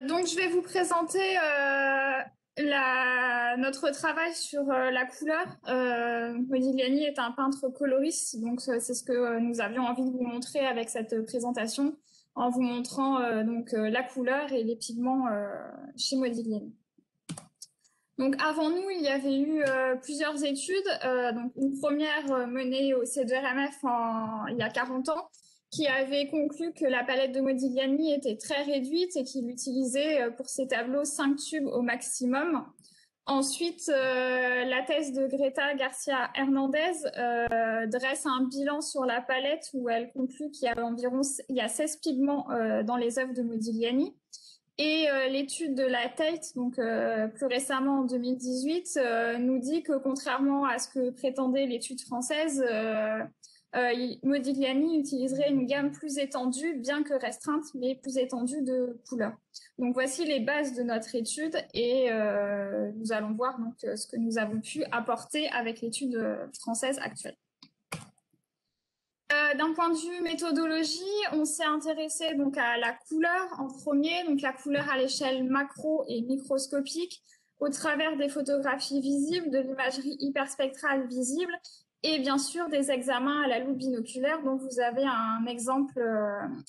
Donc, je vais vous présenter notre travail sur la couleur. Modigliani est un peintre coloriste, donc c'est ce que nous avions envie de vous montrer avec cette présentation, en vous montrant la couleur et les pigments chez Modigliani. Donc, avant nous, il y avait eu plusieurs études. Donc, une première menée au C2RMF il y a 40 ans, qui avait conclu que la palette de Modigliani était très réduite et qu'il utilisait pour ses tableaux 5 tubes au maximum. Ensuite, la thèse de Greta Garcia Hernandez dresse un bilan sur la palette où elle conclut qu'il y a 16 pigments dans les œuvres de Modigliani. Et l'étude de la Tate, donc plus récemment en 2018, nous dit que contrairement à ce que prétendait l'étude française, Modigliani utiliserait une gamme plus étendue, bien que restreinte, mais plus étendue de couleurs. Donc voici les bases de notre étude et nous allons voir donc ce que nous avons pu apporter avec l'étude française actuelle. D'un point de vue méthodologie, on s'est intéressé donc à la couleur en premier, donc la couleur à l'échelle macro et microscopique, au travers des photographies visibles, de l'imagerie hyperspectrale visible, et bien sûr des examens à la loupe binoculaire, dont vous avez un exemple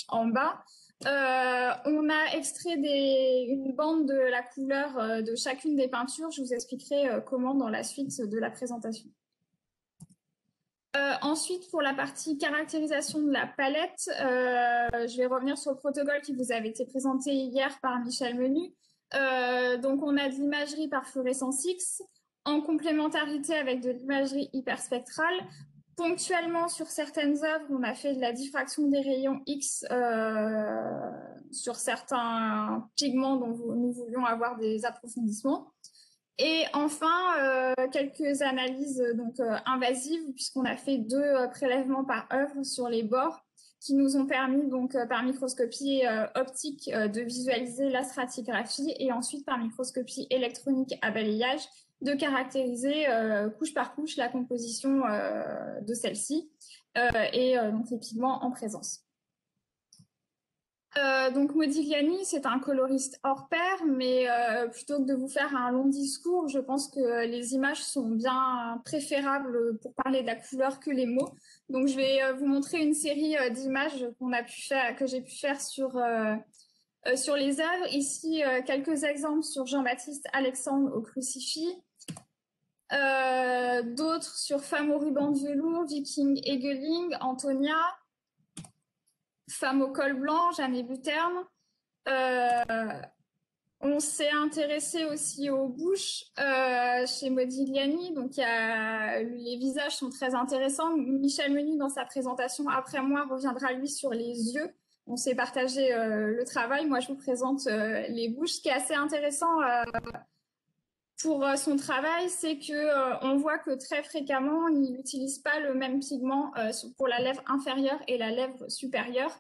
en bas. On a extrait une bande de la couleur de chacune des peintures. Je vous expliquerai comment dans la suite de la présentation. Ensuite, pour la partie caractérisation de la palette, je vais revenir sur le protocole qui vous avait été présenté hier par Michel Menu. Donc, on a de l'imagerie par fluorescence X, en complémentarité avec de l'imagerie hyperspectrale. Ponctuellement, sur certaines œuvres, on a fait de la diffraction des rayons X sur certains pigments dont nous voulions avoir des approfondissements. Et enfin, quelques analyses invasives, puisqu'on a fait 2 prélèvements par œuvre sur les bords, qui nous ont permis donc par microscopie optique de visualiser la stratigraphie et ensuite par microscopie électronique à balayage de caractériser couche par couche la composition de celle-ci et donc les pigments en présence. Donc Modigliani, c'est un coloriste hors pair, mais plutôt que de vous faire un long discours, je pense que les images sont bien préférables pour parler de la couleur que les mots. Donc je vais vous montrer une série d'images que j'ai pu faire sur les œuvres. Ici, quelques exemples sur Jean-Baptiste Alexandre au crucifix. D'autres sur Femme au ruban de velours, Viking Egeling, Antonia. Femme au col blanc, Jeanne Buterne. On s'est intéressé aussi aux bouches chez Modigliani. Donc, les visages sont très intéressants. Michel Menu, dans sa présentation après moi, reviendra lui sur les yeux. On s'est partagé le travail. Moi, je vous présente les bouches. Ce qui est assez intéressant pour son travail, c'est que on voit que très fréquemment, il n'utilise pas le même pigment pour la lèvre inférieure et la lèvre supérieure.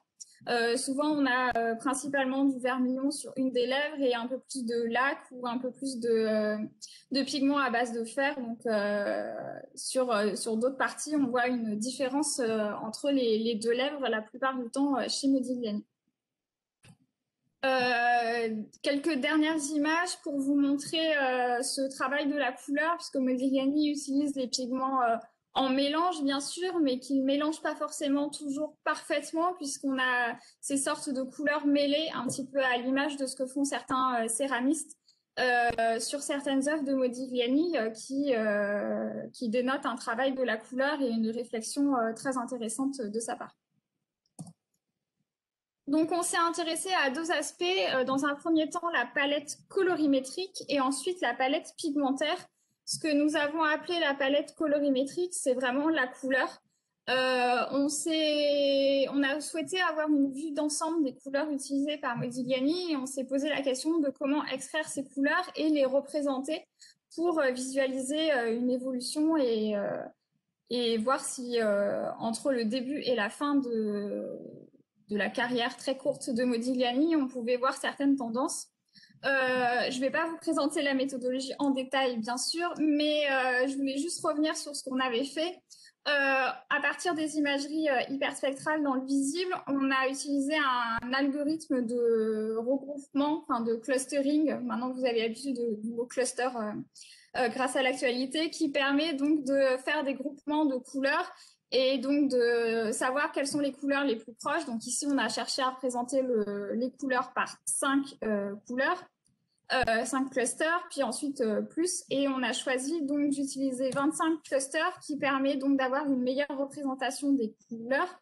Souvent, on a principalement du vermillon sur une des lèvres et un peu plus de lac ou un peu plus de pigments à base de fer. Donc, sur d'autres parties, on voit une différence entre les 2 lèvres la plupart du temps chez Modigliani. Quelques dernières images pour vous montrer ce travail de la couleur, puisque Modigliani utilise les pigments en mélange, bien sûr, mais qu'il ne mélange pas forcément toujours parfaitement, puisqu'on a ces sortes de couleurs mêlées, un petit peu à l'image de ce que font certains céramistes sur certaines œuvres de Modigliani qui dénotent un travail de la couleur et une réflexion très intéressante de sa part. Donc, on s'est intéressé à 2 aspects. Dans un premier temps, la palette colorimétrique et ensuite la palette pigmentaire. Ce que nous avons appelé la palette colorimétrique, c'est vraiment la couleur. On a souhaité avoir une vue d'ensemble des couleurs utilisées par Modigliani et on s'est posé la question de comment extraire ces couleurs et les représenter pour visualiser une évolution et voir si entre le début et la fin de la carrière très courte de Modigliani, on pouvait voir certaines tendances. Je ne vais pas vous présenter la méthodologie en détail, bien sûr, mais je voulais juste revenir sur ce qu'on avait fait. À partir des imageries hyperspectrales dans le visible, on a utilisé un algorithme de regroupement, enfin de clustering. Maintenant que vous avez l'habitude du mot cluster grâce à l'actualité, qui permet donc de faire des groupements de couleurs et donc de savoir quelles sont les couleurs les plus proches. Donc ici, on a cherché à représenter les couleurs par 5 couleurs. 5 clusters, puis ensuite plus. Et on a choisi donc d'utiliser 25 clusters qui permet donc d'avoir une meilleure représentation des couleurs.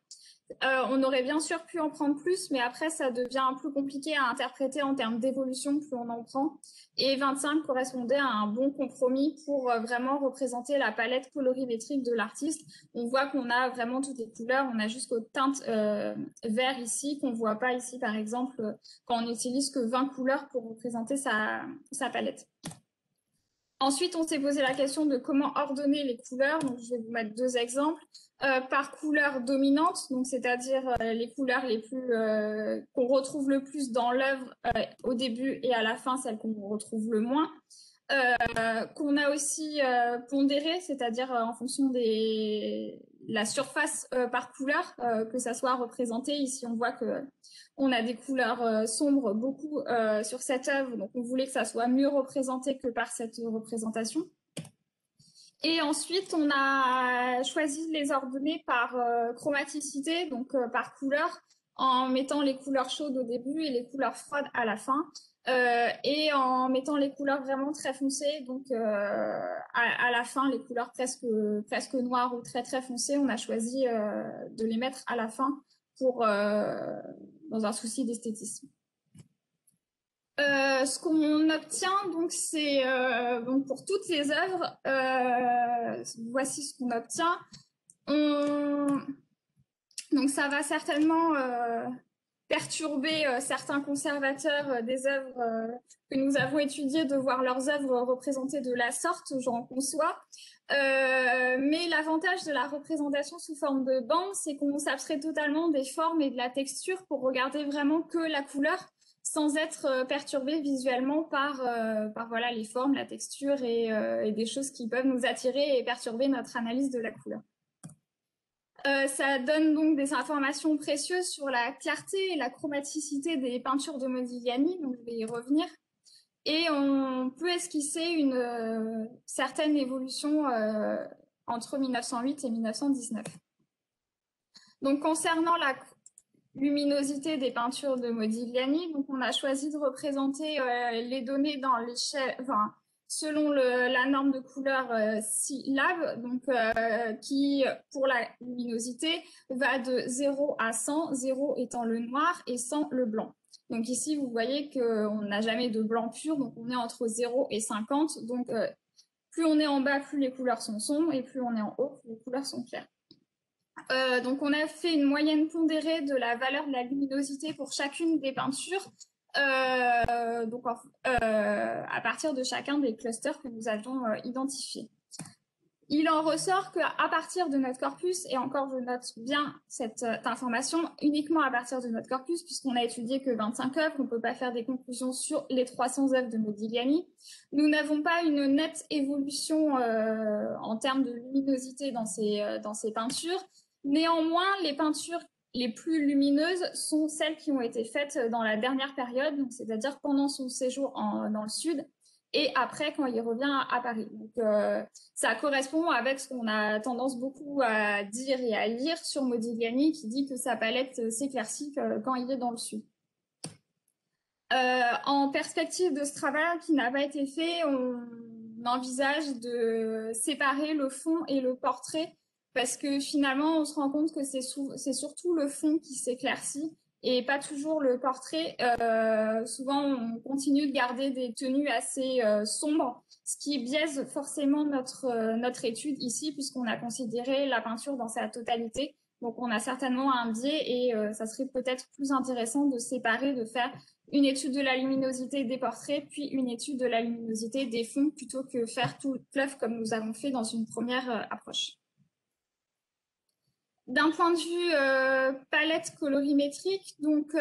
On aurait bien sûr pu en prendre plus, mais après, ça devient plus compliqué à interpréter en termes d'évolution, plus on en prend. Et 25 correspondait à un bon compromis pour vraiment représenter la palette colorimétrique de l'artiste. On voit qu'on a vraiment toutes les couleurs. On a jusqu'aux teintes vert ici, qu'on ne voit pas ici, par exemple, quand on n'utilise que 20 couleurs pour représenter sa palette. Ensuite, on s'est posé la question de comment ordonner les couleurs. Donc, je vais vous mettre 2 exemples. Par couleur dominante, donc c'est-à-dire les couleurs les plus qu'on retrouve le plus dans l'œuvre au début et à la fin, celles qu'on retrouve le moins. Qu'on a aussi pondéré, c'est-à-dire en fonction de la surface par couleur, que ça soit représenté. Ici, on voit que on a des couleurs sombres beaucoup sur cette œuvre, donc on voulait que ça soit mieux représenté que par cette représentation. Et ensuite, on a choisi de les ordonner par chromaticité, donc par couleur, en mettant les couleurs chaudes au début et les couleurs froides à la fin. Et en mettant les couleurs vraiment très foncées, donc à la fin, les couleurs presque noires ou très très foncées, on a choisi de les mettre à la fin pour, dans un souci d'esthétisme. Ce qu'on obtient, donc, c'est donc pour toutes les œuvres, voici ce qu'on obtient. Donc, ça va certainement perturber certains conservateurs des œuvres que nous avons étudiées, de voir leurs œuvres représentées de la sorte, j'en conçois. Mais l'avantage de la représentation sous forme de bande, c'est qu'on s'abstrait totalement des formes et de la texture pour regarder vraiment que la couleur, sans être perturbé visuellement par voilà, les formes, la texture et des choses qui peuvent nous attirer et perturber notre analyse de la couleur. Ça donne donc des informations précieuses sur la clarté et la chromaticité des peintures de Modigliani, donc je vais y revenir. Et on peut esquisser une certaine évolution entre 1908 et 1919. Donc concernant la luminosité des peintures de Modigliani, donc on a choisi de représenter les données dans l'échelle, enfin, selon la norme de couleur SILAB, donc qui, pour la luminosité, va de 0 à 100, 0 étant le noir et 100 le blanc. Donc ici, vous voyez qu'on n'a jamais de blanc pur, donc on est entre 0 et 50. Donc plus on est en bas, plus les couleurs sont sombres, et plus on est en haut, plus les couleurs sont claires. Donc on a fait une moyenne pondérée de la valeur de la luminosité pour chacune des peintures, donc à partir de chacun des clusters que nous avions identifiés. Il en ressort qu'à partir de notre corpus, et encore je note bien cette information, uniquement à partir de notre corpus, puisqu'on a étudié que 25 œuvres, on ne peut pas faire des conclusions sur les 300 œuvres de Modigliani. Nous n'avons pas une nette évolution en termes de luminosité dans ces peintures. Néanmoins, les peintures les plus lumineuses sont celles qui ont été faites dans la dernière période, c'est-à-dire pendant son séjour dans le sud, et après quand il revient à Paris. Donc ça correspond avec ce qu'on a tendance beaucoup à dire et à lire sur Modigliani, qui dit que sa palette s'éclaircit quand il est dans le sud. En perspective de ce travail qui n'a pas été fait, on envisage de séparer le fond et le portrait, parce que finalement on se rend compte que c'est surtout le fond qui s'éclaircit et pas toujours le portrait. Souvent, on continue de garder des tenues assez sombres, ce qui biaise forcément notre étude ici, puisqu'on a considéré la peinture dans sa totalité. Donc, on a certainement un biais et ça serait peut-être plus intéressant de séparer, de faire une étude de la luminosité des portraits, puis une étude de la luminosité des fonds, plutôt que faire tout l'œuvre comme nous avons fait dans une première approche. D'un point de vue palette colorimétrique, donc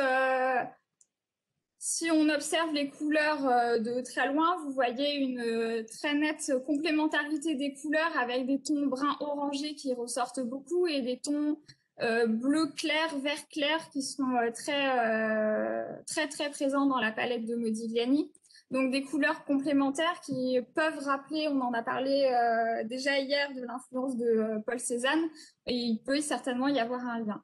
Si on observe les couleurs de très loin, vous voyez une très nette complémentarité des couleurs avec des tons bruns orangés qui ressortent beaucoup et des tons bleu clair, vert clair qui sont très présents dans la palette de Modigliani. Donc des couleurs complémentaires qui peuvent rappeler, on en a parlé déjà hier, de l'influence de Paul Cézanne, et il peut certainement y avoir un lien.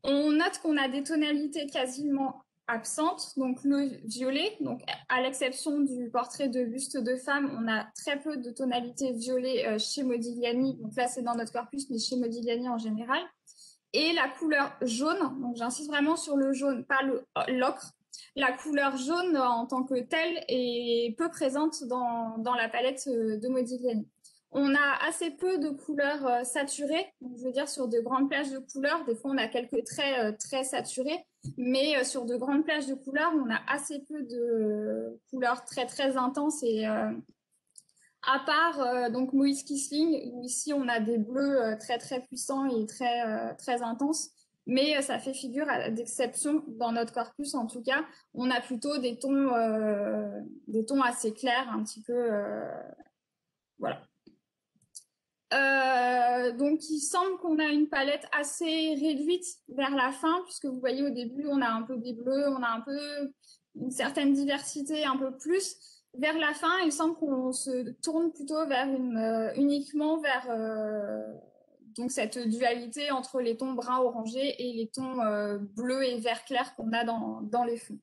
On note qu'on a des tonalités quasiment absentes, donc le violet, donc à l'exception du portrait de buste de femme, on a très peu de tonalités violet chez Modigliani, donc là c'est dans notre corpus, mais chez Modigliani en général. Et la couleur jaune, donc j'insiste vraiment sur le jaune, pas l'ocre. La couleur jaune en tant que telle est peu présente dans la palette de Modigliani. On a assez peu de couleurs saturées, donc je veux dire sur de grandes plages de couleurs, des fois on a quelques traits très saturés, mais sur de grandes plages de couleurs, on a assez peu de couleurs très intenses et à part donc Moïse Kissling, où ici on a des bleus très puissants et très intenses, mais ça fait figure d'exception dans notre corpus en tout cas. On a plutôt des tons assez clairs, un petit peu voilà. Donc il semble qu'on a une palette assez réduite vers la fin, puisque vous voyez au début on a un peu des bleus, on a un peu une certaine diversité, un peu plus. Vers la fin, il semble qu'on se tourne plutôt vers uniquement vers donc cette dualité entre les tons bruns orangés et les tons bleus et vert clair qu'on a dans les fonds.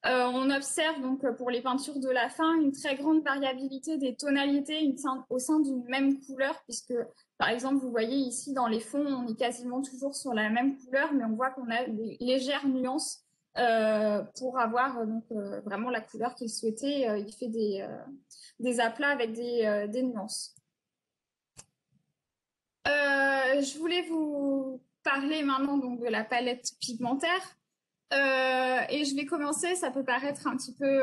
On observe donc pour les peintures de la fin une très grande variabilité des tonalités au sein d'une même couleur, puisque par exemple vous voyez ici dans les fonds on est quasiment toujours sur la même couleur, mais on voit qu'on a des légères nuances pour avoir vraiment la couleur qu'il souhaitait. Il fait des aplats avec des nuances. Je voulais vous parler maintenant donc de la palette pigmentaire. Et je vais commencer, ça peut paraître un petit peu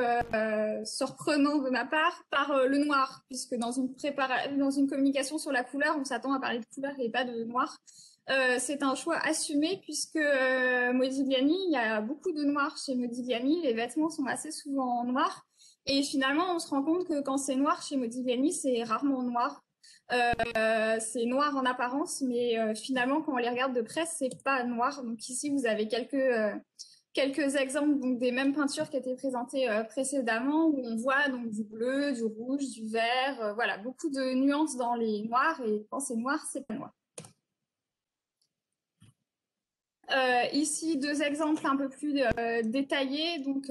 surprenant de ma part, par le noir, puisque dans une communication sur la couleur, on s'attend à parler de couleur et pas de noir. C'est un choix assumé puisque Modigliani, il y a beaucoup de noir chez Modigliani, les vêtements sont assez souvent en noir. Et finalement, on se rend compte que quand c'est noir chez Modigliani, c'est rarement noir. C'est noir en apparence, mais finalement, quand on les regarde de près, c'est pas noir. Donc ici, vous avez quelques exemples donc des mêmes peintures qui étaient présentées précédemment, où on voit donc du bleu, du rouge, du vert, voilà, beaucoup de nuances dans les noirs, et quand c'est noir, c'est pas noir. Ici, deux exemples un peu plus détaillés, donc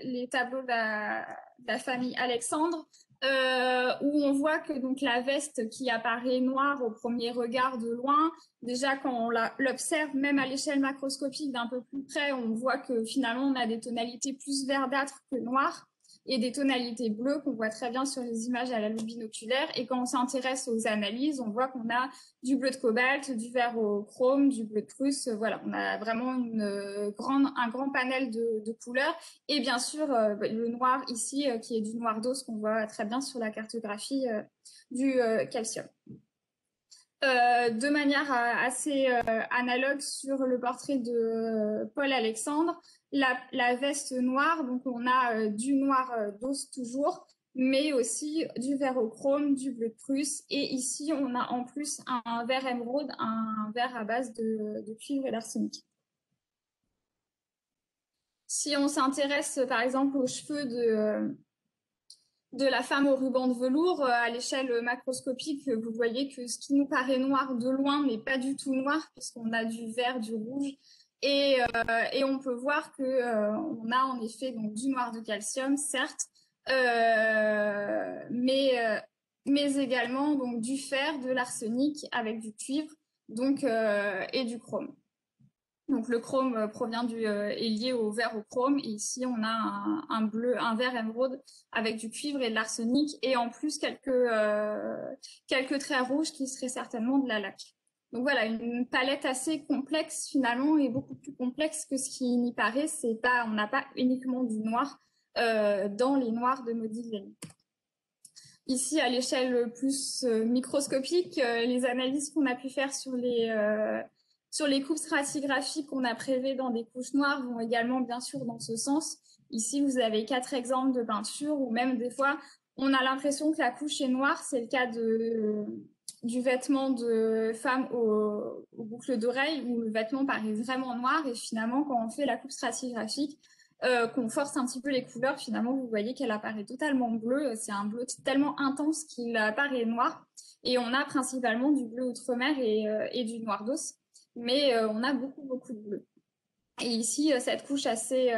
les tableaux de la famille Alexandre, où on voit que donc la veste qui apparaît noire au premier regard de loin, déjà quand on l'observe même à l'échelle macroscopique d'un peu plus près, on voit que finalement on a des tonalités plus verdâtres que noires et des tonalités bleues qu'on voit très bien sur les images à la loupe binoculaire. Et quand on s'intéresse aux analyses, on voit qu'on a du bleu de cobalt, du vert au chrome, du bleu de Prusse. Voilà, on a vraiment un grand panel de couleurs. Et bien sûr, le noir ici, qui est du noir d'os qu'on voit très bien sur la cartographie du calcium. De manière assez analogue sur le portrait de Paul Alexandre, la veste noire, donc on a du noir d'os toujours, mais aussi du vert au chrome, du bleu de Prusse, et ici on a en plus un vert émeraude, un vert à base de cuivre et d'arsenic. Si on s'intéresse par exemple aux cheveux de la femme au ruban de velours, à l'échelle macroscopique, vous voyez que ce qui nous paraît noir de loin n'est pas du tout noir, puisqu'on a du vert, du rouge, et on peut voir qu'on a en effet donc, du noir de calcium, certes, mais également donc, du fer, de l'arsenic avec du cuivre donc, et du chrome. Donc le chrome est lié au vert au chrome, et ici on a un vert émeraude avec du cuivre et de l'arsenic, et en plus quelques traits rouges qui seraient certainement de la laque. Donc voilà, une palette assez complexe finalement, et beaucoup plus complexe que ce qui n'y paraît. On n'a pas uniquement du noir dans les noirs de Modigliani. Ici, à l'échelle plus microscopique, les analyses qu'on a pu faire sur les coupes stratigraphiques qu'on a prélevées dans des couches noires vont également bien sûr dans ce sens. Ici, vous avez 4 exemples de peintures où même des fois, on a l'impression que la couche est noire. C'est le cas du vêtement de femme aux boucles d'oreilles où le vêtement paraît vraiment noir et finalement, quand on fait la coupe stratigraphique, qu'on force un petit peu les couleurs, finalement, vous voyez qu'elle apparaît totalement bleue. C'est un bleu tellement intense qu'il apparaît noir. Et on a principalement du bleu outre-mer et du noir d'os. Mais on a beaucoup, beaucoup de bleu. Et ici, cette couche assez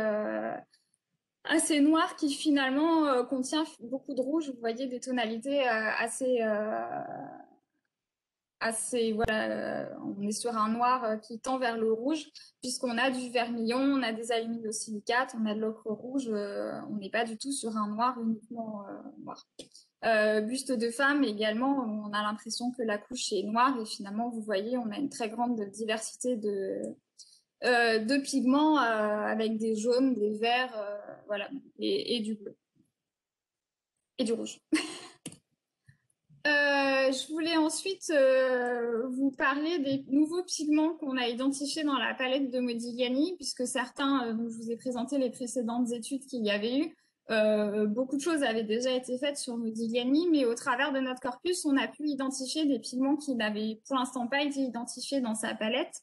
noire qui finalement contient beaucoup de rouge. Vous voyez des tonalités assez, voilà, on est sur un noir qui tend vers le rouge, puisqu'on a du vermillon, on a des aluminosilicates, on a de l'ocre rouge, on n'est pas du tout sur un noir uniquement noir. Buste de femme également, on a l'impression que la couche est noire et finalement, vous voyez, on a une très grande diversité de pigments avec des jaunes, des verts, voilà, et du bleu et du rouge. Je voulais ensuite vous parler des nouveaux pigments qu'on a identifiés dans la palette de Modigliani, puisque certains, dont je vous ai présenté les précédentes études qu'il y avait eu, beaucoup de choses avaient déjà été faites sur Modigliani, mais au travers de notre corpus, on a pu identifier des pigments qui n'avaient pour l'instant pas été identifiés dans sa palette.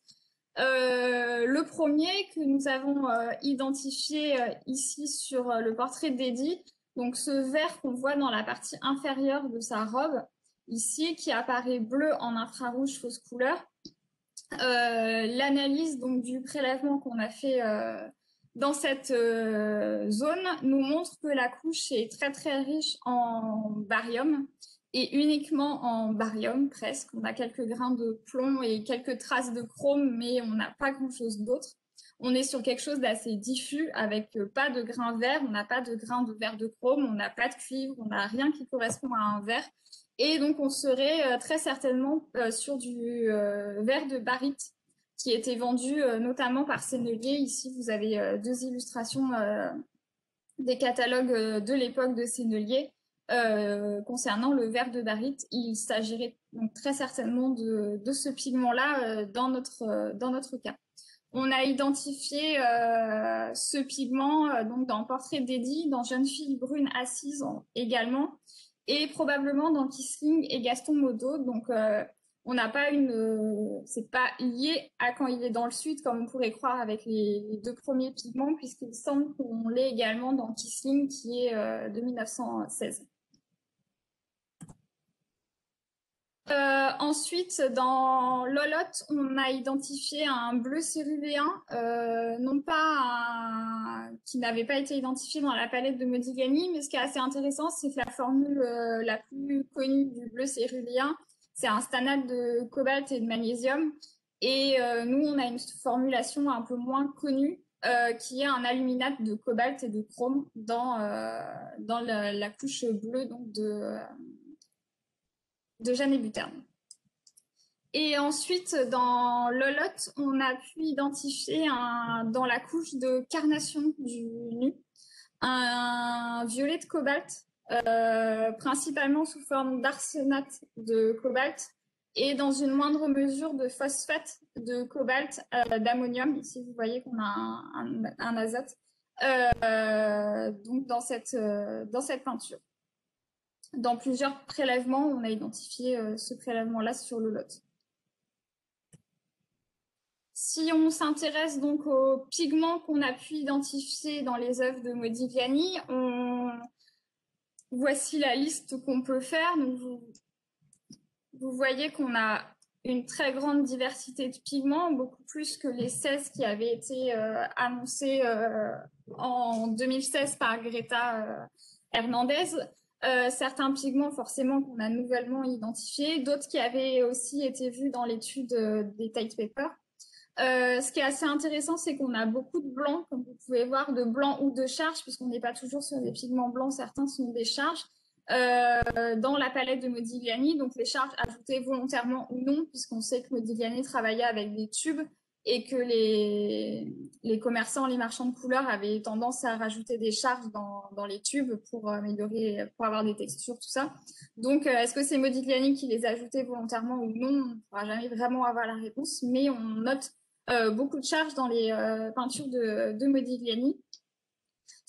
Le premier que nous avons identifié ici sur le portrait d'Eddie, donc ce vert qu'on voit dans la partie inférieure de sa robe, ici, qui apparaît bleu en infrarouge fausse couleur. L'analyse donc du prélèvement qu'on a fait dans cette zone nous montre que la couche est très très riche en barium et uniquement en barium presque. On a quelques grains de plomb et quelques traces de chrome, mais on n'a pas grand-chose d'autre. On est sur quelque chose d'assez diffus avec pas de grains verts, on n'a pas de grains de verre de chrome, on n'a pas de cuivre, on n'a rien qui correspond à un vert. Et donc, on serait très certainement sur du verre de barite qui était vendu notamment par Sennelier. Ici, vous avez deux illustrations des catalogues de l'époque de Sennelier concernant le verre de barite. Il s'agirait donc très certainement de ce pigment-là dans notre cas. On a identifié ce pigment donc dans Portrait d'Eddie, dans Jeune fille brune assise également, et probablement dans Kissing et Gaston Modo. Donc on n'a pas c'est pas lié à quand il est dans le sud comme on pourrait croire avec les deux premiers pigments, puisqu'il semble qu'on l'ait également dans Kissing qui est de 1916. Ensuite, dans Lolotte, on a identifié un bleu céruléen, non pas qui n'avait pas été identifié dans la palette de Modigliani, mais ce qui est assez intéressant, c'est que la formule la plus connue du bleu céruléen, c'est un stanate de cobalt et de magnésium. Et nous, on a une formulation un peu moins connue, qui est un aluminate de cobalt et de chrome dans la couche bleue donc de Jeanne et Buterne. Et ensuite, dans Lolotte, on a pu identifier dans la couche de carnation du nu un violet de cobalt, principalement sous forme d'arsénate de cobalt et dans une moindre mesure de phosphate de cobalt d'ammonium. Ici, vous voyez qu'on a un azote donc dans cette peinture. Dans plusieurs prélèvements, on a identifié ce prélèvement-là sur le lot. Si on s'intéresse donc aux pigments qu'on a pu identifier dans les œuvres de Modigliani, voici la liste qu'on peut faire. Donc vous voyez qu'on a une très grande diversité de pigments, beaucoup plus que les 16 qui avaient été annoncés en 2016 par Greta Hernandez. Certains pigments forcément qu'on a nouvellement identifiés, d'autres qui avaient aussi été vus dans l'étude des Tide Papers. Ce qui est assez intéressant, c'est qu'on a beaucoup de blancs, comme vous pouvez voir, de blancs ou de charges, puisqu'on n'est pas toujours sur des pigments blancs, certains sont des charges, dans la palette de Modigliani, donc les charges ajoutées volontairement ou non, puisqu'on sait que Modigliani travaillait avec des tubes et que les commerçants, les marchands de couleurs avaient tendance à rajouter des charges dans les tubes pour améliorer, pour avoir des textures, tout ça. Donc, est-ce que c'est Modigliani qui les ajoutait volontairement ou non? On ne pourra jamais vraiment avoir la réponse, mais on note beaucoup de charges dans les peintures de Modigliani.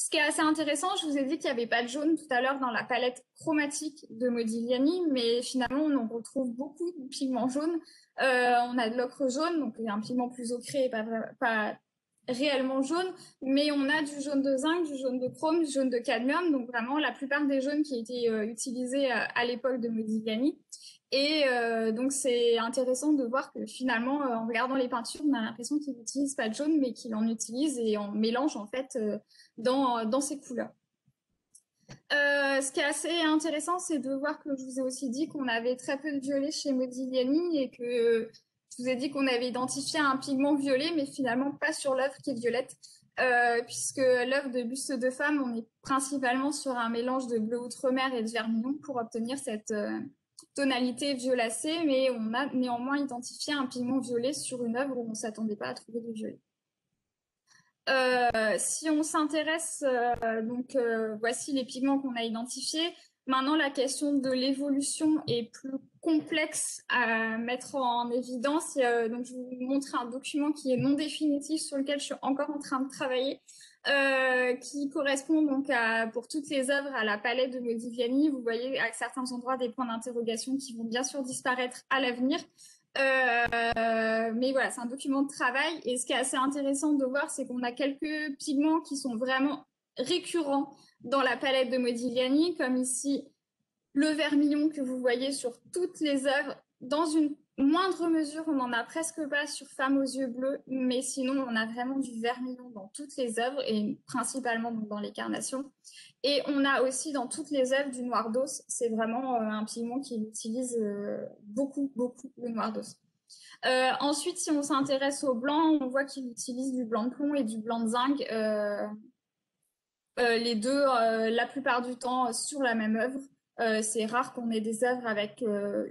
Ce qui est assez intéressant, je vous ai dit qu'il n'y avait pas de jaune tout à l'heure dans la palette chromatique de Modigliani, mais finalement, on en retrouve beaucoup de pigments jaunes. On a de l'ocre jaune, donc un pigment plus ocré et pas réellement jaune, mais on a du jaune de zinc, du jaune de chrome, du jaune de cadmium, donc vraiment la plupart des jaunes qui étaient utilisés à l'époque de Modigliani. Et donc c'est intéressant de voir que finalement, en regardant les peintures, on a l'impression qu'il n'utilise pas de jaune, mais qu'il en utilise et en mélange en fait dans ces couleurs. Ce qui est assez intéressant, c'est de voir que je vous ai aussi dit qu'on avait très peu de violet chez Modigliani et que je vous ai dit qu'on avait identifié un pigment violet, mais finalement pas sur l'œuvre qui est violette, puisque l'œuvre de Buste de femme, on est principalement sur un mélange de bleu outre-mer et de vermillon pour obtenir cette tonalité violacée, mais on a néanmoins identifié un pigment violet sur une œuvre où on ne s'attendait pas à trouver du violet. Si on s'intéresse, voici les pigments qu'on a identifiés. Maintenant, la question de l'évolution est plus complexe à mettre en évidence. Donc, je vais vous montrer un document qui est non définitif sur lequel je suis encore en train de travailler, qui correspond donc pour toutes les œuvres à la palette de Modigliani. Vous voyez à certains endroits des points d'interrogation qui vont bien sûr disparaître à l'avenir. Mais voilà, c'est un document de travail. Et ce qui est assez intéressant de voir, c'est qu'on a quelques pigments qui sont vraiment récurrents dans la palette de Modigliani, comme ici le vermillon que vous voyez sur toutes les œuvres. Dans une moindre mesure, on n'en a presque pas sur Femme aux yeux bleus, mais sinon, on a vraiment du vermillon dans toutes les œuvres et principalement dans les carnations. Et on a aussi dans toutes les œuvres du noir d'os. C'est vraiment un pigment qu'il utilise beaucoup, beaucoup, le noir d'os. Ensuite, si on s'intéresse au blanc, on voit qu'il utilise du blanc de plomb et du blanc de zinc. Les deux, la plupart du temps, sur la même œuvre. C'est rare qu'on ait des œuvres avec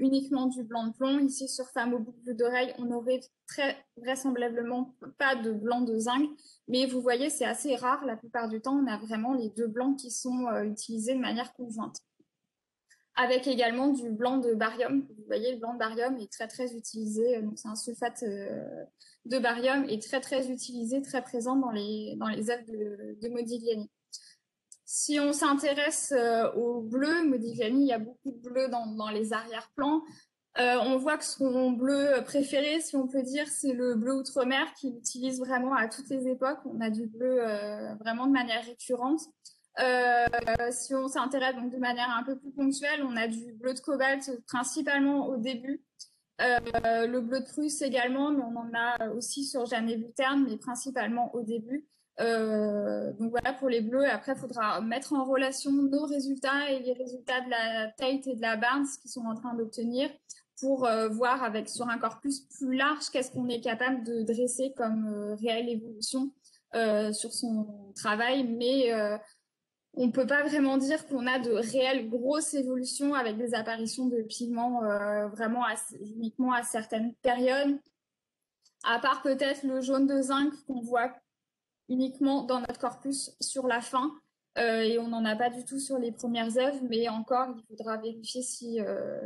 uniquement du blanc de plomb. Ici, sur Femme aux boucles d'oreilles, on aurait très vraisemblablement pas de blanc de zinc. Mais vous voyez, c'est assez rare. La plupart du temps, on a vraiment les deux blancs qui sont utilisés de manière conjointe. Avec également du blanc de barium. Vous voyez, le blanc de barium est très, très utilisé. Donc, c'est un sulfate de barium et très, très utilisé, très présent dans les œuvres de Modigliani. Si on s'intéresse au bleu, Modigliani, il y a beaucoup de bleu dans les arrière-plans. On voit que son bleu préféré, si on peut dire, c'est le bleu outre-mer qu'il utilise vraiment à toutes les époques. On a du bleu vraiment de manière récurrente. Si on s'intéresse donc de manière un peu plus ponctuelle, on a du bleu de cobalt principalement au début. Le bleu de Prusse également, mais on en a aussi sur Jeanne et Vuterne, mais principalement au début. Donc voilà pour les bleus. Après, il faudra mettre en relation nos résultats et les résultats de la Tate et de la Barnes qui sont en train d'obtenir pour voir avec sur un corpus plus large qu'est-ce qu'on est capable de dresser comme réelle évolution sur son travail. Mais on ne peut pas vraiment dire qu'on a de réelles grosses évolutions avec des apparitions de pigments vraiment uniquement à certaines périodes, à part peut-être le jaune de zinc qu'on voit uniquement dans notre corpus sur la fin, et on n'en a pas du tout sur les premières œuvres, mais encore, il faudra vérifier si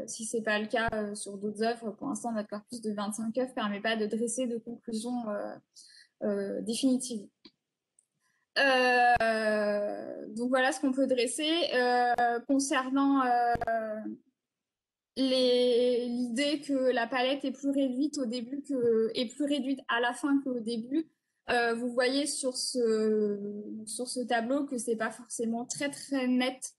ce n'est pas le cas sur d'autres œuvres. Pour l'instant, notre corpus de 25 œuvres ne permet pas de dresser de conclusions définitives. Donc voilà ce qu'on peut dresser. Concernant l'idée que la palette est plus réduite au début et plus réduite à la fin qu'au début, vous voyez sur ce tableau que c'est pas forcément très très net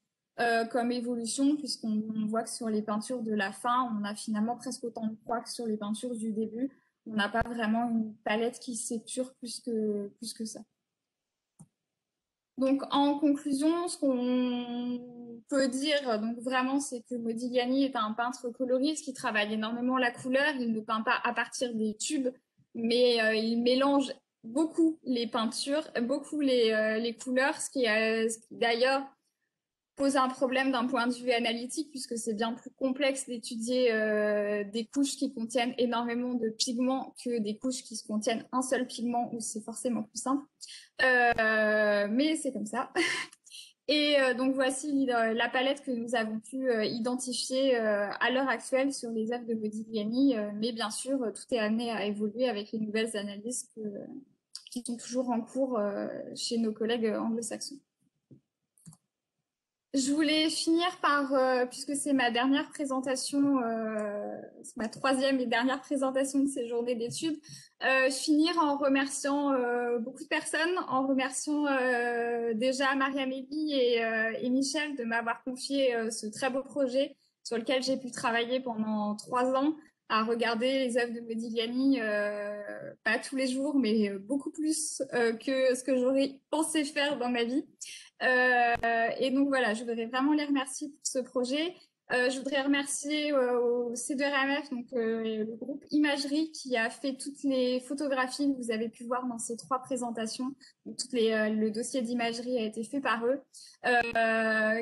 comme évolution, puisqu'on voit que sur les peintures de la fin, on a finalement presque autant de croix que sur les peintures du début. On n'a pas vraiment une palette qui s'épure plus que ça. Donc, en conclusion, ce qu'on peut dire, donc vraiment, c'est que Modigliani est un peintre coloriste qui travaille énormément la couleur. Il ne peint pas à partir des tubes, mais il mélange beaucoup les peintures, beaucoup les couleurs, ce qui d'ailleurs pose un problème d'un point de vue analytique, puisque c'est bien plus complexe d'étudier des couches qui contiennent énormément de pigments que des couches qui contiennent un seul pigment, où c'est forcément plus simple. Mais c'est comme ça. Et donc voici la palette que nous avons pu identifier à l'heure actuelle sur les œuvres de Modigliani, mais bien sûr tout est amené à évoluer avec les nouvelles analyses qui sont toujours en cours chez nos collègues anglo-saxons. Je voulais finir par, puisque c'est ma dernière présentation, c'est ma troisième et dernière présentation de ces journées d'études, finir en remerciant beaucoup de personnes, en remerciant déjà Marie-Amélie et Michel de m'avoir confié ce très beau projet sur lequel j'ai pu travailler pendant 3 ans à regarder les œuvres de Modigliani, pas tous les jours, mais beaucoup plus que ce que j'aurais pensé faire dans ma vie. Et donc voilà, je voudrais vraiment les remercier pour ce projet. Je voudrais remercier au C2RMF, donc le groupe Imagerie, qui a fait toutes les photographies que vous avez pu voir dans ces 3 présentations. Donc, le dossier d'imagerie a été fait par eux.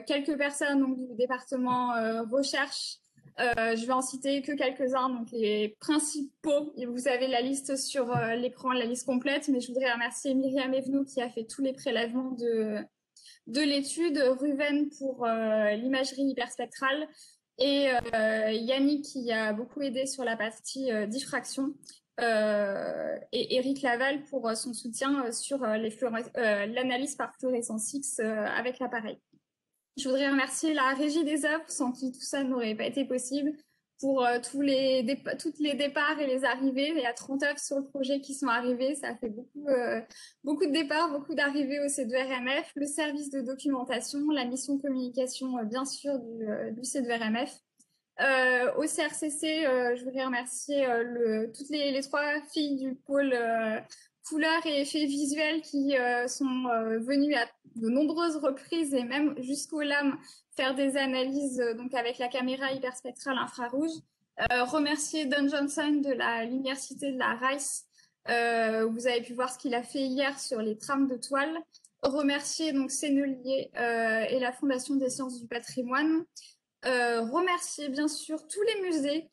Quelques personnes donc, du département recherche. Je vais en citer que quelques-uns, donc les principaux. Et vous avez la liste sur l'écran, la liste complète, mais je voudrais remercier Myriam Evenou qui a fait tous les prélèvements de l'étude, Ruven pour l'imagerie hyperspectrale et Yannick qui a beaucoup aidé sur la partie diffraction et Eric Laval pour son soutien sur l'analyse par fluorescence X avec l'appareil. Je voudrais remercier la régie des œuvres sans qui tout ça n'aurait pas été possible pour toutes les départs et les arrivées. Il y a 30 œuvres sur le projet qui sont arrivées. Ça fait beaucoup de départs, beaucoup d'arrivées au C2RMF, le service de documentation, la mission communication, bien sûr, du C2RMF. Au CRCC, je voudrais remercier toutes les 3 filles du pôle couleurs et effets visuels qui sont venues à de nombreuses reprises et même jusqu'aux lames faire des analyses donc avec la caméra hyperspectrale infrarouge. Remercier Don Johnson de l'université de la Rice. Vous avez pu voir ce qu'il a fait hier sur les trames de toile. Remercier donc Sennelier et la Fondation des sciences du patrimoine. Remercier bien sûr tous les musées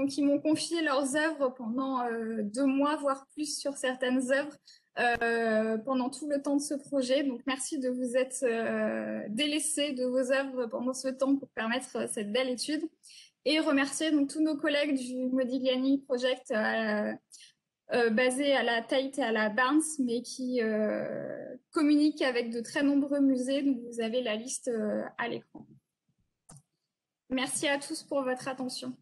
qui m'ont confié leurs œuvres pendant 2 mois, voire plus sur certaines œuvres pendant tout le temps de ce projet. Donc merci de vous être délaissés de vos œuvres pendant ce temps pour permettre cette belle étude. Et remercier donc tous nos collègues du Modigliani Project basé à la Tate et à la Barnes, mais qui communiquent avec de très nombreux musées. Donc vous avez la liste à l'écran. Merci à tous pour votre attention.